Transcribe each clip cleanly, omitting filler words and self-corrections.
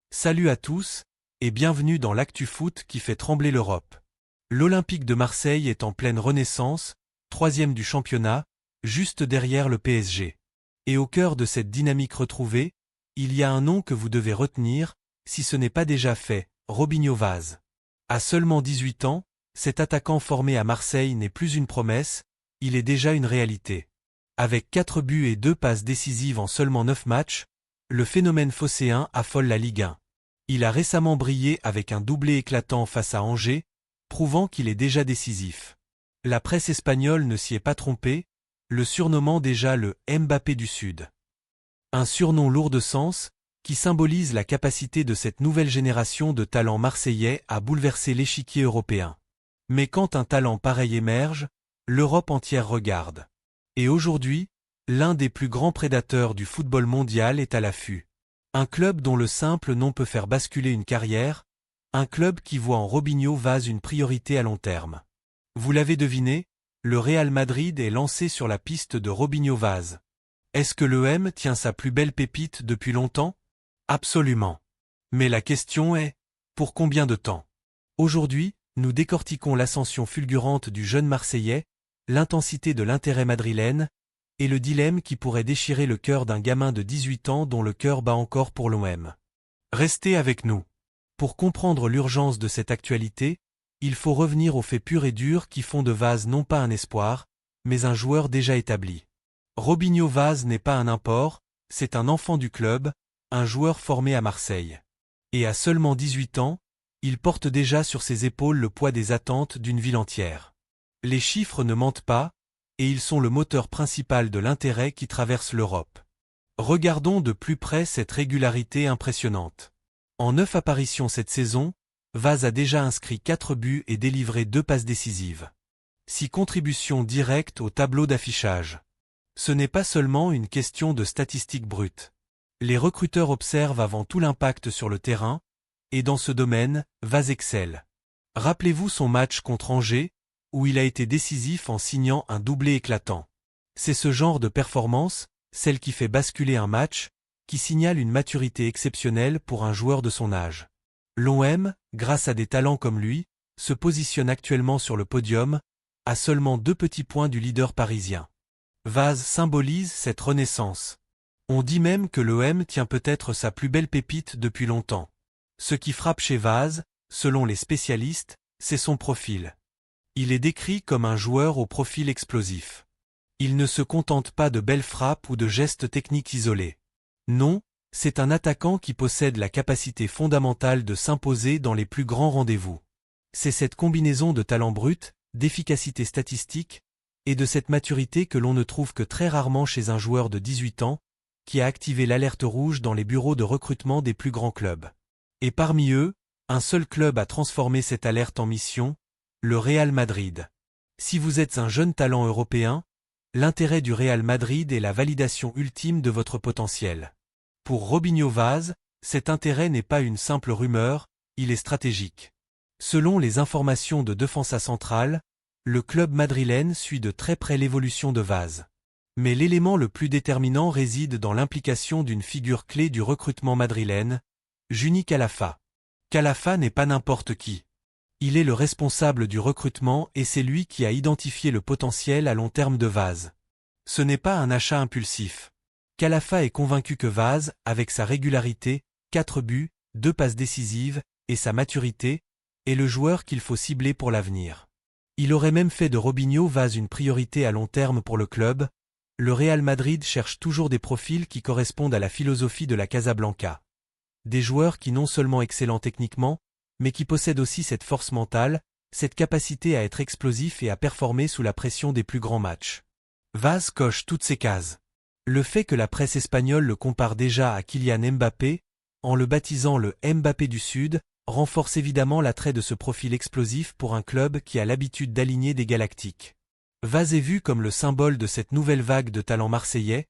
Salut à tous, et bienvenue dans l'actu foot qui fait trembler l'Europe. L'Olympique de Marseille est en pleine renaissance, troisième du championnat, juste derrière le PSG. Et au cœur de cette dynamique retrouvée, il y a un nom que vous devez retenir, si ce n'est pas déjà fait, Robinho Vaz. À seulement 18 ans, cet attaquant formé à Marseille n'est plus une promesse, il est déjà une réalité. Avec 4 buts et 2 passes décisives en seulement 9 matchs, le phénomène phocéen affole la Ligue 1. Il a récemment brillé avec un doublé éclatant face à Angers, prouvant qu'il est déjà décisif. La presse espagnole ne s'y est pas trompée, le surnommant déjà le Mbappé du Sud. Un surnom lourd de sens, qui symbolise la capacité de cette nouvelle génération de talents marseillais à bouleverser l'échiquier européen. Mais quand un talent pareil émerge, l'Europe entière regarde. Et aujourd'hui, l'un des plus grands prédateurs du football mondial est à l'affût. Un club dont le simple nom peut faire basculer une carrière, un club qui voit en Robinho Vaz une priorité à long terme. Vous l'avez deviné, le Real Madrid est lancé sur la piste de Robinho Vaz. Est-ce que l'OM tient sa plus belle pépite depuis longtemps? Absolument. Mais la question est, pour combien de temps? Aujourd'hui, nous décortiquons l'ascension fulgurante du jeune Marseillais, l'intensité de l'intérêt madrilène, et le dilemme qui pourrait déchirer le cœur d'un gamin de 18 ans dont le cœur bat encore pour l'OM. Restez avec nous. Pour comprendre l'urgence de cette actualité, il faut revenir aux faits purs et durs qui font de Vaz non pas un espoir, mais un joueur déjà établi. Robinho Vaz n'est pas un import, c'est un enfant du club, un joueur formé à Marseille. Et à seulement 18 ans, il porte déjà sur ses épaules le poids des attentes d'une ville entière. Les chiffres ne mentent pas, et ils sont le moteur principal de l'intérêt qui traverse l'Europe. Regardons de plus près cette régularité impressionnante. En 9 apparitions cette saison, Vaz a déjà inscrit 4 buts et délivré 2 passes décisives. 6 contributions directes au tableau d'affichage. Ce n'est pas seulement une question de statistiques brutes. Les recruteurs observent avant tout l'impact sur le terrain, et dans ce domaine, Vaz excelle. Rappelez-vous son match contre Angers, où il a été décisif en signant un doublé éclatant. C'est ce genre de performance, celle qui fait basculer un match, qui signale une maturité exceptionnelle pour un joueur de son âge. L'OM, grâce à des talents comme lui, se positionne actuellement sur le podium, à seulement 2 petits points du leader parisien. Vaz symbolise cette renaissance. On dit même que l'OM tient peut-être sa plus belle pépite depuis longtemps. Ce qui frappe chez Vaz, selon les spécialistes, c'est son profil. Il est décrit comme un joueur au profil explosif. Il ne se contente pas de belles frappes ou de gestes techniques isolés. Non, c'est un attaquant qui possède la capacité fondamentale de s'imposer dans les plus grands rendez-vous. C'est cette combinaison de talent brut, d'efficacité statistique, et de cette maturité que l'on ne trouve que très rarement chez un joueur de 18 ans, qui a activé l'alerte rouge dans les bureaux de recrutement des plus grands clubs. Et parmi eux, un seul club a transformé cette alerte en mission, le Real Madrid. Si vous êtes un jeune talent européen, l'intérêt du Real Madrid est la validation ultime de votre potentiel. Pour Robinho Vaz, cet intérêt n'est pas une simple rumeur, il est stratégique. Selon les informations de Defensa Central, le club madrilène suit de très près l'évolution de Vaz. Mais l'élément le plus déterminant réside dans l'implication d'une figure clé du recrutement madrilène, Juni Calafa. Calafa n'est pas n'importe qui. Il est le responsable du recrutement et c'est lui qui a identifié le potentiel à long terme de Vaz. Ce n'est pas un achat impulsif. Calafa est convaincu que Vaz, avec sa régularité, 4 buts, 2 passes décisives, et sa maturité, est le joueur qu'il faut cibler pour l'avenir. Il aurait même fait de Robinho Vaz une priorité à long terme pour le club. Le Real Madrid cherche toujours des profils qui correspondent à la philosophie de la Casablanca. Des joueurs qui non seulement excellents techniquement, mais qui possèdent aussi cette force mentale, cette capacité à être explosif et à performer sous la pression des plus grands matchs. Vaz coche toutes ces cases. Le fait que la presse espagnole le compare déjà à Kylian Mbappé, en le baptisant le Mbappé du Sud, renforce évidemment l'attrait de ce profil explosif pour un club qui a l'habitude d'aligner des galactiques. Vaz est vu comme le symbole de cette nouvelle vague de talents marseillais,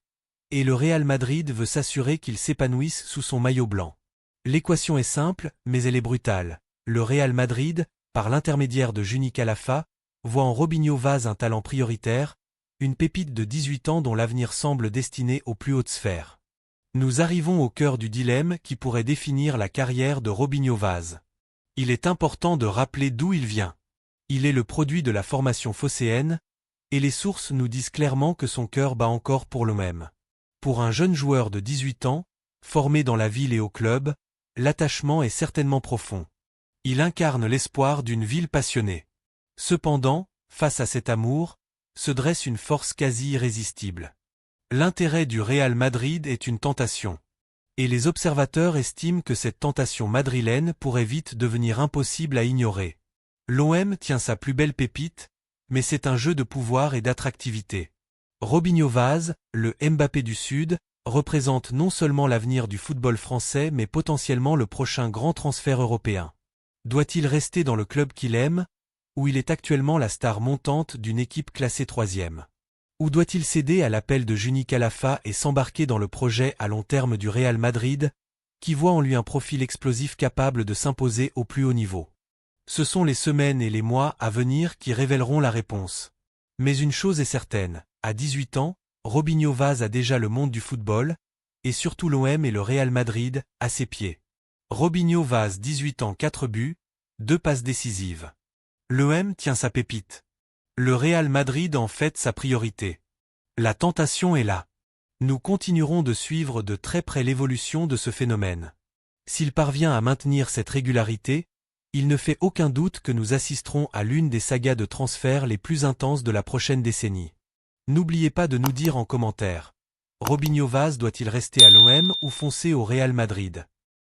et le Real Madrid veut s'assurer qu'il s'épanouisse sous son maillot blanc. L'équation est simple, mais elle est brutale. Le Real Madrid, par l'intermédiaire de Juni Calafa, voit en Robinho Vaz un talent prioritaire, une pépite de 18 ans dont l'avenir semble destiné aux plus hautes sphères. Nous arrivons au cœur du dilemme qui pourrait définir la carrière de Robinho Vaz. Il est important de rappeler d'où il vient. Il est le produit de la formation phocéenne, et les sources nous disent clairement que son cœur bat encore pour l'OM. Pour un jeune joueur de 18 ans, formé dans la ville et au club, l'attachement est certainement profond. Il incarne l'espoir d'une ville passionnée. Cependant, face à cet amour, se dresse une force quasi irrésistible. L'intérêt du Real Madrid est une tentation. Et les observateurs estiment que cette tentation madrilène pourrait vite devenir impossible à ignorer. L'OM tient sa plus belle pépite, mais c'est un jeu de pouvoir et d'attractivité. Robinho Vaz, le Mbappé du Sud, représente non seulement l'avenir du football français mais potentiellement le prochain grand transfert européen. Doit-il rester dans le club qu'il aime, où il est actuellement la star montante d'une équipe classée 3e? Ou doit-il céder à l'appel de Juni Calafa et s'embarquer dans le projet à long terme du Real Madrid, qui voit en lui un profil explosif capable de s'imposer au plus haut niveau? Ce sont les semaines et les mois à venir qui révéleront la réponse. Mais une chose est certaine, à 18 ans, Robinho Vaz a déjà le monde du football, et surtout l'OM et le Real Madrid, à ses pieds. Robinho Vaz 18 ans 4 buts, 2 passes décisives. L'OM tient sa pépite. Le Real Madrid en fait sa priorité. La tentation est là. Nous continuerons de suivre de très près l'évolution de ce phénomène. S'il parvient à maintenir cette régularité, il ne fait aucun doute que nous assisterons à l'une des sagas de transfert les plus intenses de la prochaine décennie. N'oubliez pas de nous dire en commentaire, Robinho Vaz doit-il rester à l'OM ou foncer au Real Madrid?